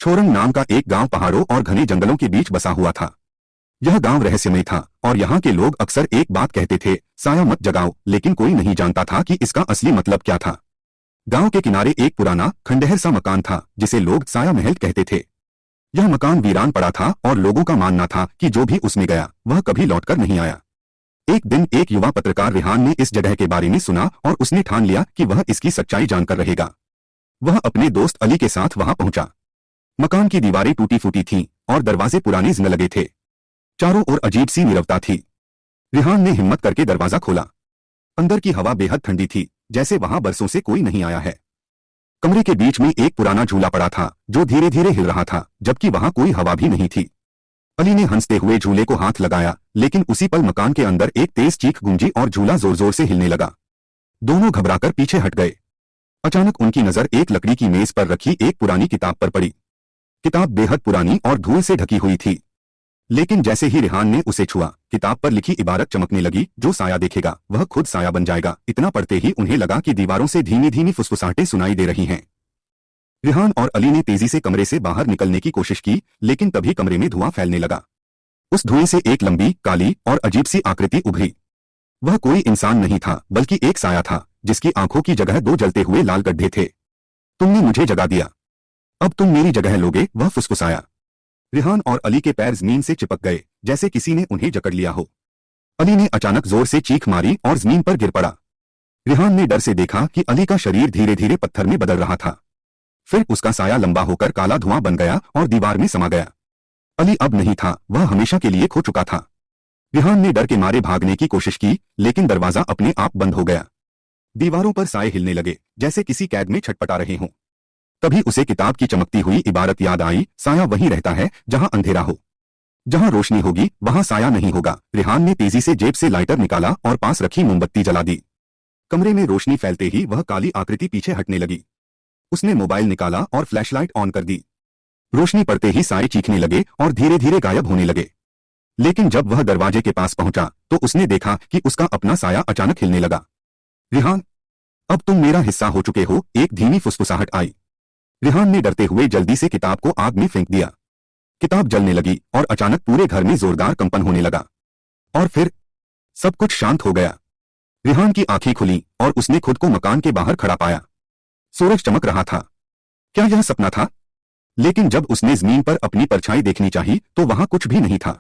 छोरंग नाम का एक गांव पहाड़ों और घने जंगलों के बीच बसा हुआ था। यह गांव रहस्यमय था और यहाँ के लोग अक्सर एक बात कहते थे, साया मत जगाओ, लेकिन कोई नहीं जानता था कि इसका असली मतलब क्या था। गांव के किनारे एक पुराना खंडहर सा मकान था जिसे लोग साया महल कहते थे। यह मकान वीरान पड़ा था और लोगों का मानना था कि जो भी उसमें गया वह कभी लौटकर नहीं आया। एक दिन एक युवा पत्रकार रेहान ने इस जगह के बारे में सुना और उसने ठान लिया कि वह इसकी सच्चाई जानकर रहेगा। वह अपने दोस्त अली के साथ वहां पहुंचा। मकान की दीवारें टूटी फूटी थीं और दरवाजे पुराने जिन लगे थे। चारों ओर अजीब सी नीरवता थी। रेहान ने हिम्मत करके दरवाजा खोला। अंदर की हवा बेहद ठंडी थी, जैसे वहां बरसों से कोई नहीं आया है। कमरे के बीच में एक पुराना झूला पड़ा था जो धीरे धीरे हिल रहा था, जबकि वहां कोई हवा भी नहीं थी। अली ने हंसते हुए झूले को हाथ लगाया, लेकिन उसी पल मकान के अंदर एक तेज चीख गूंजी और झूला जोर जोर से हिलने लगा। दोनों घबराकर पीछे हट गए। अचानक उनकी नजर एक लकड़ी की मेज पर रखी एक पुरानी किताब पर पड़ी। किताब बेहद पुरानी और धूल से ढकी हुई थी, लेकिन जैसे ही रेहान ने उसे छुआ, किताब पर लिखी इबारत चमकने लगी, जो साया देखेगा वह खुद साया बन जाएगा। इतना पढ़ते ही उन्हें लगा कि दीवारों से धीमी धीमी फुसफुसाहटें सुनाई दे रही हैं। रेहान और अली ने तेजी से कमरे से बाहर निकलने की कोशिश की, लेकिन तभी कमरे में धुआं फैलने लगा। उस धुएं से एक लंबी, काली और अजीब सी आकृति उभरी। वह कोई इंसान नहीं था, बल्कि एक साया था जिसकी आंखों की जगह दो जलते हुए लाल गड्ढे थे। तुमने मुझे जगा दिया, अब तुम मेरी जगह लोगे, वह फुसफुसाया। रेहान और अली के पैर जमीन से चिपक गए, जैसे किसी ने उन्हें जकड़ लिया हो। अली ने अचानक जोर से चीख मारी और जमीन पर गिर पड़ा। रेहान ने डर से देखा कि अली का शरीर धीरे धीरे पत्थर में बदल रहा था। फिर उसका साया लंबा होकर काला धुआं बन गया और दीवार में समा गया। अली अब नहीं था, वह हमेशा के लिए खो चुका था। रेहान ने डर के मारे भागने की कोशिश की, लेकिन दरवाजा अपने आप बंद हो गया। दीवारों पर साए हिलने लगे, जैसे किसी कैद में छटपटा रहे हों। तभी उसे किताब की चमकती हुई इबारत याद आई, साया वहीं रहता है जहां अंधेरा हो। जहां रोशनी होगी वहां साया नहीं होगा। रेहान ने तेजी से जेब से लाइटर निकाला और पास रखी मोमबत्ती जला दी। कमरे में रोशनी फैलते ही वह काली आकृति पीछे हटने लगी। उसने मोबाइल निकाला और फ्लैशलाइट ऑन कर दी। रोशनी पड़ते ही साए चीखने लगे और धीरे धीरे गायब होने लगे। लेकिन जब वह दरवाजे के पास पहुंचा तो उसने देखा कि उसका अपना साया अचानक हिलने लगा। रेहान, अब तुम मेरा हिस्सा हो चुके हो, एक धीमी फुसफुसाहट आई। रेहान ने डरते हुए जल्दी से किताब को आग में फेंक दिया। किताब जलने लगी और अचानक पूरे घर में जोरदार कंपन होने लगा। और फिर सब कुछ शांत हो गया। रेहान की आंखें खुली और उसने खुद को मकान के बाहर खड़ा पाया। सूरज चमक रहा था। क्या यह सपना था? लेकिन जब उसने जमीन पर अपनी परछाई देखनी चाही तो वहां कुछ भी नहीं था।